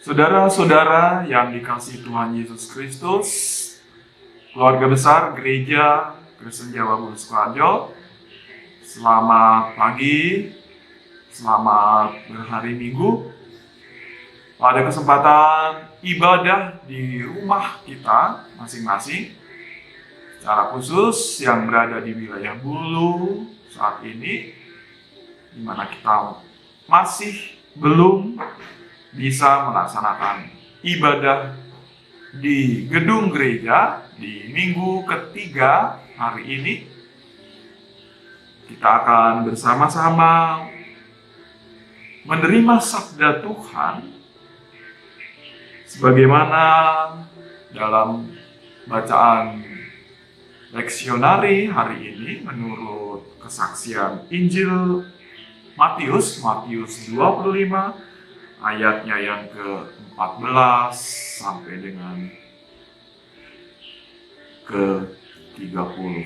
Saudara-saudara yang dikasihi Tuhan Yesus Kristus, keluarga besar Gereja Kristen Jawa Bulu Sukoharjo, selamat pagi, selamat berhari Minggu. Pada kesempatan ibadah di rumah kita masing-masing, secara khusus yang berada di wilayah Bulu saat ini, di mana kita masih belum bisa melaksanakan ibadah di gedung gereja di minggu ketiga hari ini. Kita akan bersama-sama menerima sabda Tuhan sebagaimana dalam bacaan leksionari hari ini menurut kesaksian Injil Matius 25 ayatnya yang ke-14 sampai dengan ke-30.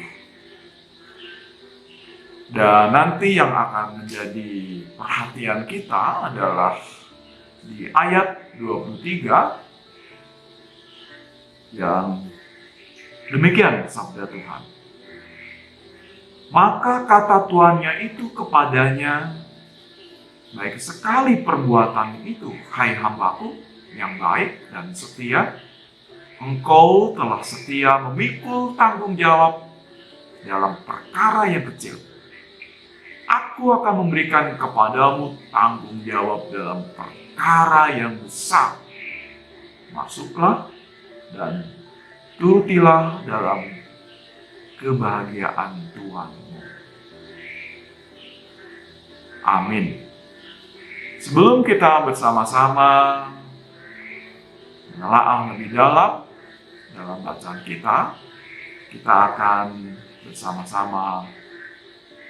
Dan nanti yang akan menjadi perhatian kita adalah di ayat 23 yang demikian sabda Tuhan. Maka kata tuannya itu kepadanya, baik sekali perbuatan itu, hai hambaku yang baik dan setia. Engkau telah setia memikul tanggung jawab dalam perkara yang kecil. Aku akan memberikan kepadamu tanggung jawab dalam perkara yang besar. Masuklah dan turutilah dalam kebahagiaan Tuhanmu. Amin. Sebelum kita bersama-sama menelaah lebih dalam bacaan kita akan bersama-sama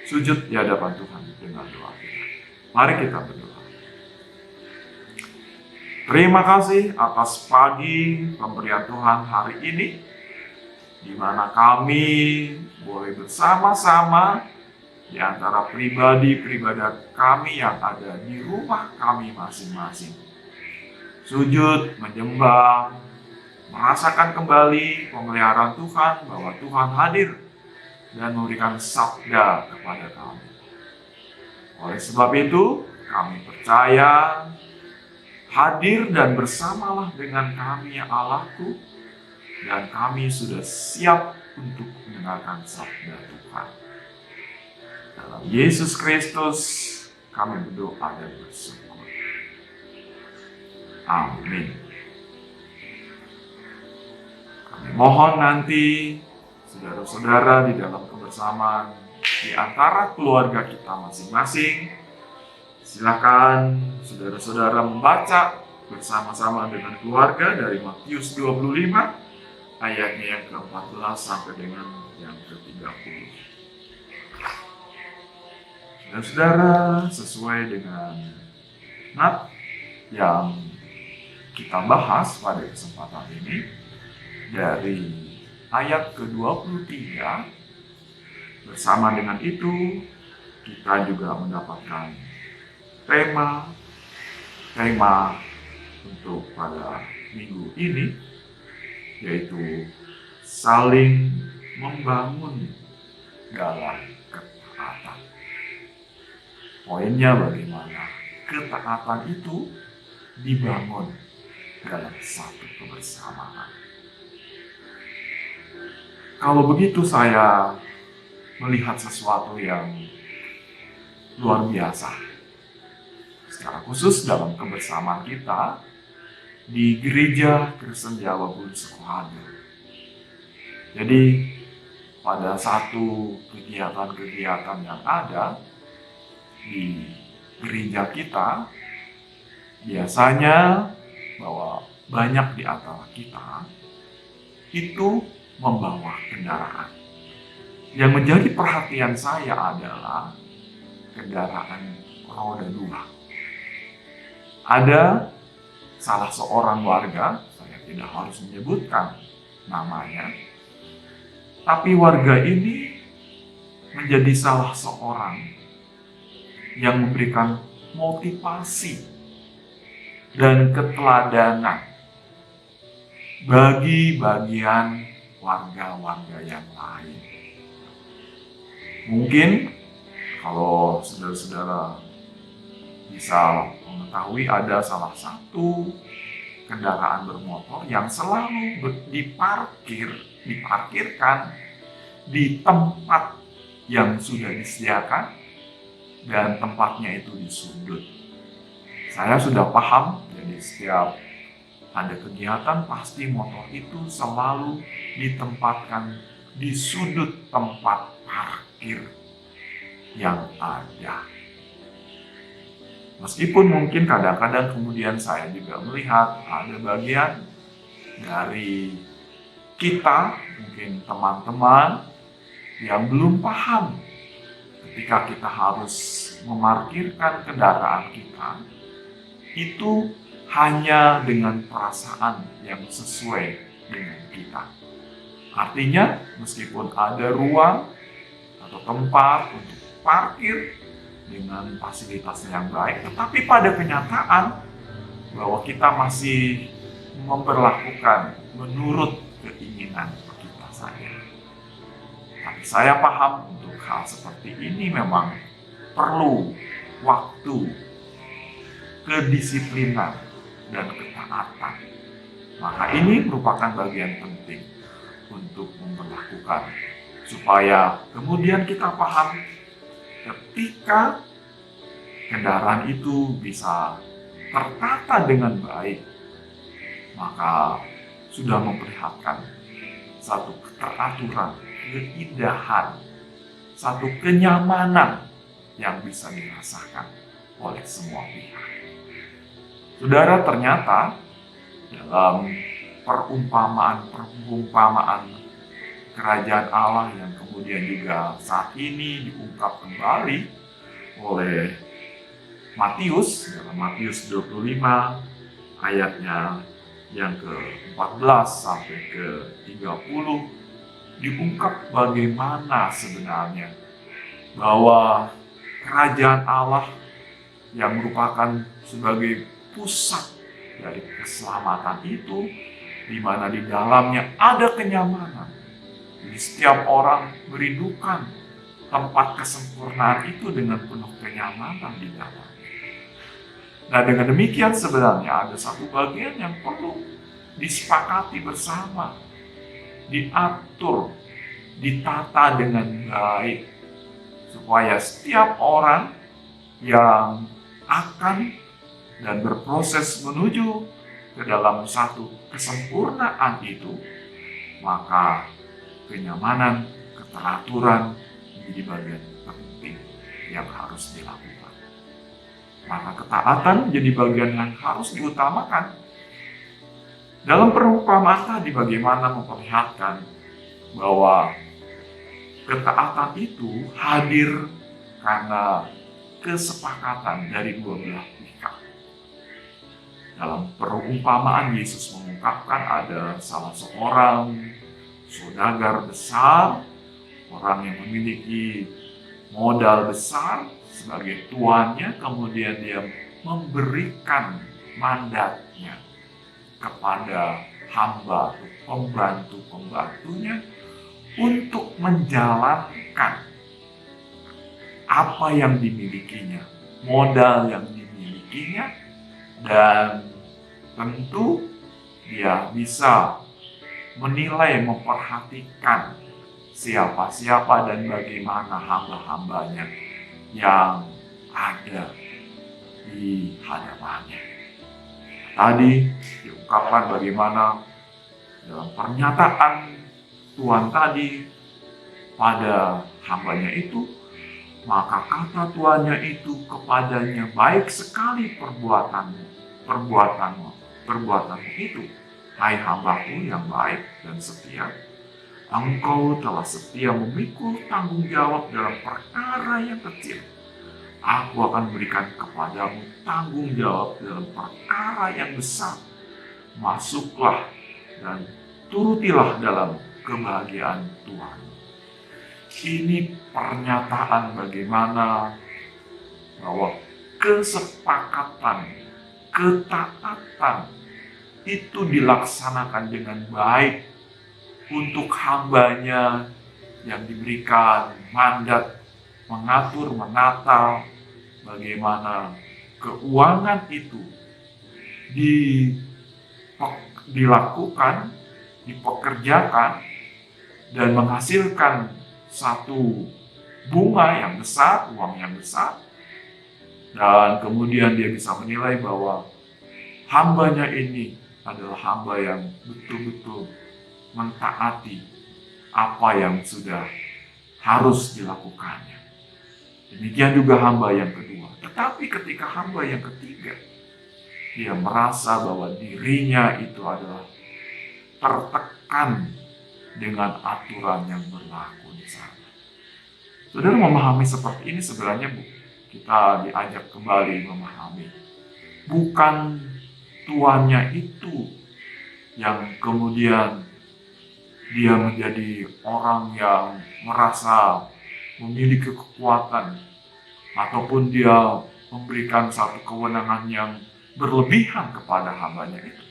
sujud di hadapan Tuhan dengan doa kita. Mari kita berdoa. Terima kasih atas pagi pemberian Tuhan hari ini, di mana kami boleh bersama-sama di antara pribadi-pribadi kami yang ada di rumah kami masing-masing. Sujud, menyembah, merasakan kembali pemeliharaan Tuhan, bahwa Tuhan hadir dan memberikan sabda kepada kami. Oleh sebab itu, kami percaya hadir dan bersamalah dengan kami ya Allahku, dan kami sudah siap untuk mendengarkan sabda Tuhan. Dalam Yesus Kristus kami berdoa dan bersyukur. Amin. Kami mohon nanti saudara-saudara di dalam kebersamaan di antara keluarga kita masing-masing, silakan saudara-saudara membaca bersama-sama dengan keluarga dari Matius 25 ayatnya yang ke-14 sampai dengan yang ke-30. Saudara, sesuai dengan nat yang kita bahas pada kesempatan ini, dari ayat ke-23, bersama dengan itu kita juga mendapatkan tema untuk pada minggu ini, yaitu saling membangun dalam ketaatan. Poinnya bagaimana ketaatan itu dibangun dalam satu kebersamaan. Kalau begitu saya melihat sesuatu yang luar biasa, secara khusus dalam kebersamaan kita di Gereja Kristen Jawa Bulu Sukoharjo. Jadi pada satu kegiatan-kegiatan yang ada di gereja kita, biasanya bahwa banyak di antara kita itu membawa kendaraan. Yang menjadi perhatian saya adalah kendaraan roda 2. Ada salah seorang warga, saya tidak harus menyebutkan namanya, tapi warga ini menjadi salah seorang yang memberikan motivasi dan keteladanan bagi bagian warga-warga yang lain. Mungkin kalau saudara-saudara bisa mengetahui ada salah satu kendaraan bermotor yang selalu diparkirkan di tempat yang sudah disediakan dan tempatnya itu di sudut. Saya sudah paham, jadi setiap ada kegiatan pasti motor itu selalu ditempatkan di sudut tempat parkir yang ada. Meskipun mungkin kadang-kadang kemudian saya juga melihat ada bagian dari kita, mungkin teman-teman yang belum paham ketika kita harus memarkirkan kendaraan kita itu hanya dengan perasaan yang sesuai dengan kita. Artinya meskipun ada ruang atau tempat untuk parkir dengan fasilitas yang baik, tetapi pada kenyataan bahwa kita masih memperlakukan menurut keinginan kita saja. Tapi saya paham untuk hal seperti ini memang perlu waktu, kedisiplinan, dan ketaatan. Maka ini merupakan bagian penting untuk memperlakukan supaya kemudian kita paham ketika kendaraan itu bisa tertata dengan baik, maka sudah memperlihatkan satu keteraturan, keindahan, satu kenyamanan yang bisa dirasakan oleh semua pihak. Saudara, ternyata dalam perumpamaan kerajaan Allah yang kemudian juga saat ini diungkap kembali oleh Matius dalam Matius 25 ayatnya yang ke-14 sampai ke-30 diungkap bagaimana sebenarnya bahwa kerajaan Allah yang merupakan sebagai pusat dari keselamatan itu, di mana di dalamnya ada kenyamanan. Jadi setiap orang merindukan tempat kesempurnaan itu dengan penuh kenyamanan di dalamnya. Nah, dengan demikian sebenarnya ada satu bagian yang perlu disepakati bersama, diatur, ditata dengan baik, supaya setiap orang yang akan dan berproses menuju ke dalam satu kesempurnaan itu, maka kenyamanan, keteraturan menjadi bagian penting yang harus dilakukan. Maka ketaatan menjadi bagian yang harus diutamakan. Dalam perumpamaan tadi bagaimana memperlihatkan bahwa ketaatan itu hadir karena kesepakatan dari dua belah pihak. Dalam perumpamaan Yesus mengungkapkan ada salah seorang saudagar besar, orang yang memiliki modal besar sebagai tuannya, kemudian dia memberikan mandatnya kepada hamba atau pembantu-pembantunya untuk menjalankan apa yang dimilikinya, modal yang dimilikinya, dan tentu dia bisa menilai, memperhatikan siapa-siapa dan bagaimana hamba-hambanya yang ada di hadapannya. Tadi diungkapkan bagaimana dalam pernyataan Tuhan tadi pada hambanya itu, maka kata tuannya itu kepadanya, baik sekali perbuatanmu itu, hai hambaku yang baik dan setia. Engkau telah setia memikul tanggung jawab dalam perkara yang kecil. Aku akan berikan kepadamu tanggung jawab dalam perkara yang besar. Masuklah dan turutilah dalam kebahagiaan Tuhan. Ini pernyataan bagaimana bahwa kesepakatan, ketaatan itu dilaksanakan dengan baik untuk hambanya yang diberikan mandat mengatur, menata bagaimana keuangan itu dilakukan, dipekerjakan, dan menghasilkan satu bunga yang besar, uang yang besar, dan kemudian dia bisa menilai bahwa hambanya ini adalah hamba yang betul-betul mentaati apa yang sudah harus dilakukannya. Demikian juga hamba yang kedua. Tetapi ketika hamba yang ketiga, dia merasa bahwa dirinya itu adalah tertekan dengan aturan yang berlaku di sana. Saudara memahami seperti ini sebenarnya kita diajak kembali memahami. Bukan tuannya itu yang kemudian dia menjadi orang yang merasa memiliki kekuatan ataupun dia memberikan satu kewenangan yang berlebihan kepada hambanya itu.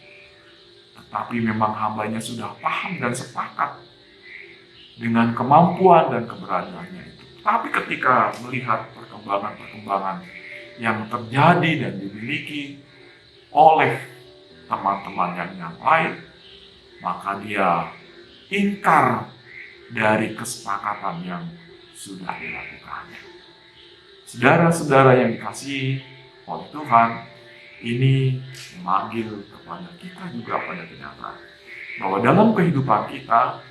Tetapi memang hambanya sudah paham dan sepakat dengan kemampuan dan keberadaannya itu. Tapi ketika melihat perkembangan-perkembangan yang terjadi dan dimiliki oleh teman-teman yang lain, maka dia ingkar dari kesepakatan yang sudah dilakukannya. Saudara-saudara yang dikasihi oleh Tuhan, ini memanggil kepada kita juga pada kenyataan bahwa dalam kehidupan kita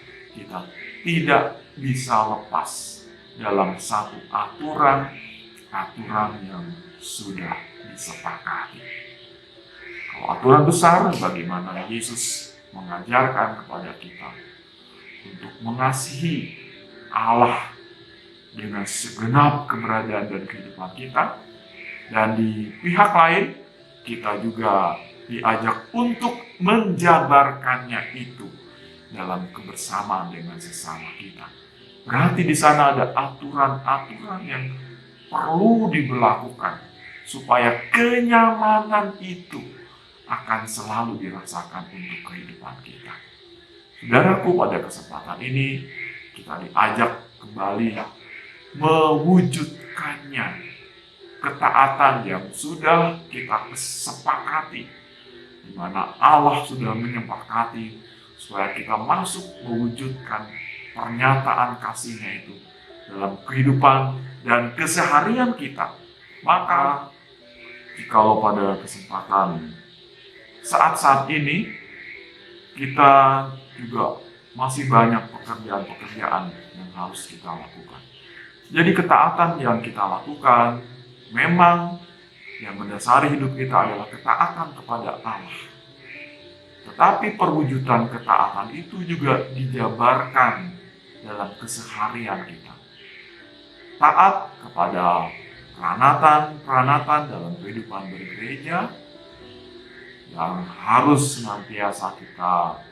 tidak bisa lepas dalam satu aturan yang sudah disepakati. Kalau aturan besar, bagaimana Yesus mengajarkan kepada kita untuk mengasihi Allah dengan segenap keberadaan dan kehidupan kita, dan di pihak lain kita juga diajak untuk menjabarkannya itu dalam kebersamaan dengan sesama kita. Berarti di sana ada aturan-aturan yang perlu diberlakukan supaya kenyamanan itu akan selalu dirasakan untuk kehidupan kita. Saudaraku, pada kesempatan ini kita diajak kembali mewujudkannya ketaatan yang sudah kita sepakati, di mana Allah sudah menyepakati supaya kita masuk mewujudkan pernyataan kasih-Nya itu dalam kehidupan dan keseharian kita. Maka jikalau pada kesempatan saat-saat ini kita juga masih banyak pekerjaan-pekerjaan yang harus kita lakukan. Jadi ketaatan yang kita lakukan memang yang mendasari hidup kita adalah ketaatan kepada Allah. Tetapi perwujudan ketaatan itu juga dijabarkan dalam keseharian kita. Taat kepada peranatan dalam kehidupan bergereja yang harus senantiasa kita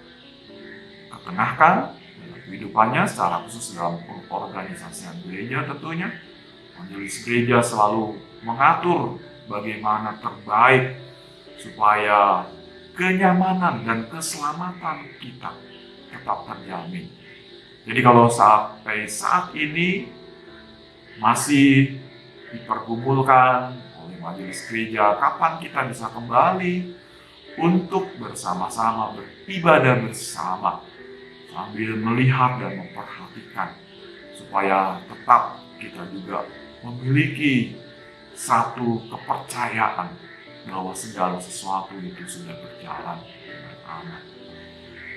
ketengahkan dalam kehidupannya, secara khusus dalam pengorganisasian gereja tentunya. Majelis gereja selalu mengatur bagaimana terbaik supaya kenyamanan dan keselamatan kita tetap terjamin. Jadi kalau sampai saat ini masih dipergumulkan oleh majelis gereja, kapan kita bisa kembali untuk bersama-sama beribadah bersama sambil melihat dan memperhatikan supaya tetap kita juga memiliki satu kepercayaan bahwa segala sesuatu itu sudah berjalan dengan aman.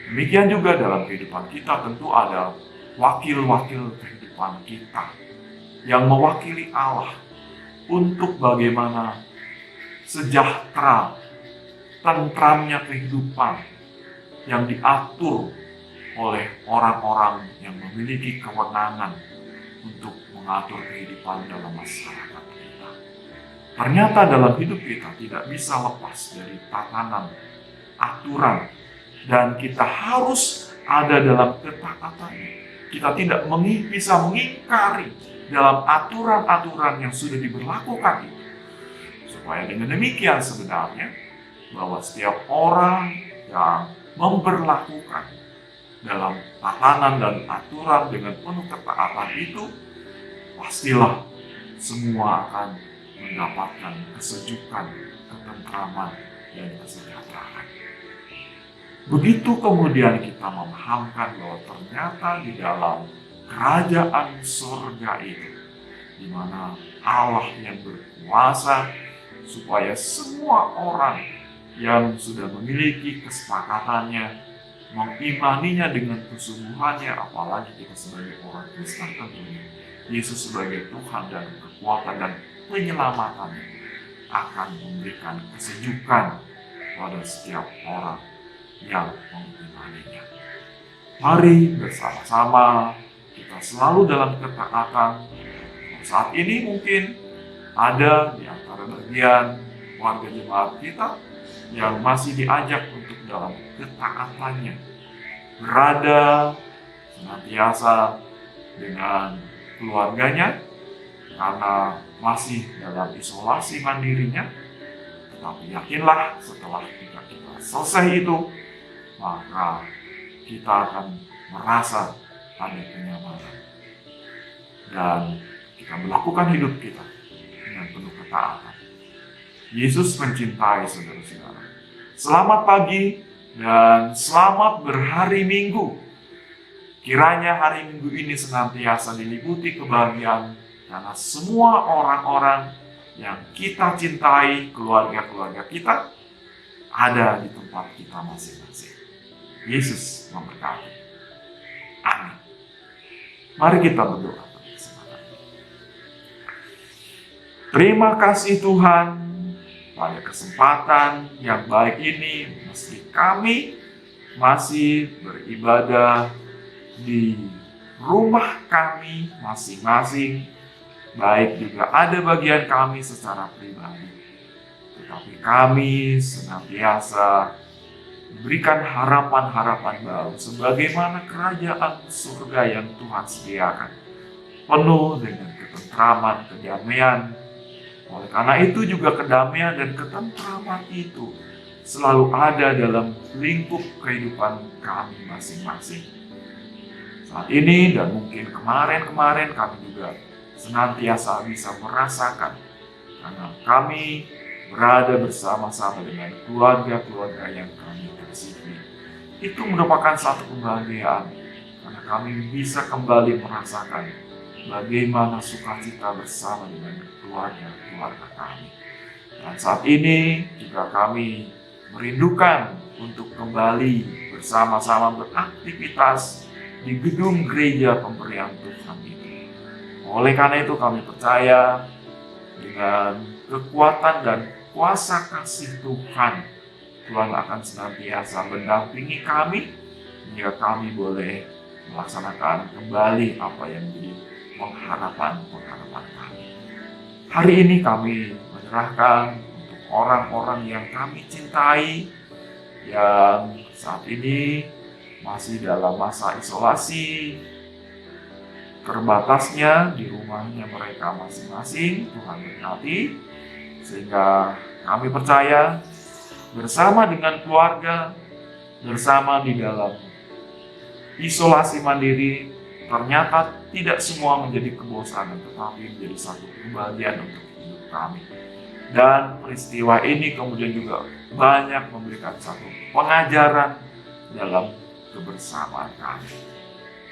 Demikian juga dalam kehidupan kita tentu ada wakil-wakil kehidupan kita yang mewakili Allah untuk bagaimana sejahtera, tentramnya kehidupan yang diatur oleh orang-orang yang memiliki kewenangan untuk mengatur kehidupan dalam masyarakat kita. Ternyata dalam hidup kita tidak bisa lepas dari tatanan, aturan, dan kita harus ada dalam ketaatannya. Kita tidak bisa mengingkari dalam aturan-aturan yang sudah diberlakukan itu. Supaya dengan demikian sebenarnya bahwa setiap orang yang memberlakukan dalam tatanan dan aturan dengan penuh ketaatan itu, pastilah semua akan mendapatkan kesejukan, ketentraman, dan kesejahteraan. Begitu kemudian kita memahamkan bahwa ternyata di dalam kerajaan surga itu, di mana Allah yang berkuasa supaya semua orang yang sudah memiliki kesepakatannya, mengimaninya dengan kesungguhannya, apalagi kita sebagai orang Kristen tentunya, Yesus sebagai Tuhan dan kekuatan dan penyelamatannya akan memberikan kesejukan pada setiap orang yang mengimaninya. Mari bersama-sama kita selalu dalam ketaatan. Saat ini mungkin ada di antara bagian warga jemaat kita yang masih diajak untuk dalam ketaatannya, berada senantiasa dengan keluarganya karena masih dalam isolasi mandirinya. Tetapi yakinlah setelah kita selesai itu, maka kita akan merasa ada kenyamanan dan kita melakukan hidup kita dengan penuh ketaatan. Yesus mencintai saudara-saudara. Selamat pagi dan selamat berhari Minggu. Kiranya hari Minggu ini senantiasa diliputi kebahagiaan karena semua orang-orang yang kita cintai, keluarga-keluarga kita, ada di tempat kita masing-masing. Yesus memberkati. Amin. Mari kita berdoa. Terima kasih Tuhan pada kesempatan yang baik ini, meski kami masih beribadah di rumah kami masing-masing, baik juga ada bagian kami secara pribadi. Tetapi kami senantiasa memberikan harapan-harapan baru sebagaimana kerajaan surga yang Tuhan sediakan, penuh dengan ketentraman, kedamaian. Oleh karena itu juga kedamaian dan ketentraman itu selalu ada dalam lingkup kehidupan kami masing-masing. Saat ini dan mungkin kemarin-kemarin kami juga senantiasa bisa merasakan karena kami berada bersama-sama dengan keluarga-keluarga yang kami kasihi. Itu merupakan satu kebahagiaan karena kami bisa kembali merasakan bagaimana sukacita bersama dengan keluarga-keluarga kami. Dan saat ini juga kami merindukan untuk kembali bersama-sama beraktivitas di gedung gereja pemberian Tuhan itu. Oleh karena itu kami percaya dengan kekuatan dan kuasa kasih Tuhan, Tuhan akan senantiasa mendampingi kami hingga kami boleh melaksanakan kembali apa yang menjadi pengharapan kami. Hari ini kami menyerahkan untuk orang-orang yang kami cintai yang saat ini masih dalam masa isolasi, terbatasnya di rumahnya mereka masing-masing. Tuhan berkati, sehingga kami percaya bersama dengan keluarga, bersama di dalam isolasi mandiri, ternyata tidak semua menjadi kebosanan, tetapi menjadi satu kebahagiaan untuk hidup kami. Dan peristiwa ini kemudian juga banyak memberikan satu pengajaran dalam kebersamaan kami.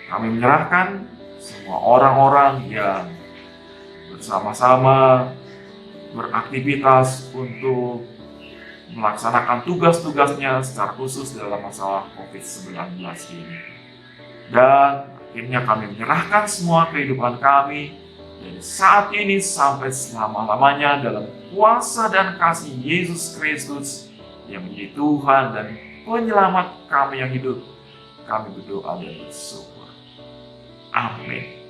Kami menyerahkan semua orang-orang yang bersama-sama beraktivitas untuk melaksanakan tugas-tugasnya secara khusus dalam masalah COVID-19 ini. Dan akhirnya kami menyerahkan semua kehidupan kami dari saat ini sampai selama-lamanya dalam kuasa dan kasih Yesus Kristus yang menjadi Tuhan dan penyelamat kami yang hidup. Kami berdoa dan bersyukur. Amin.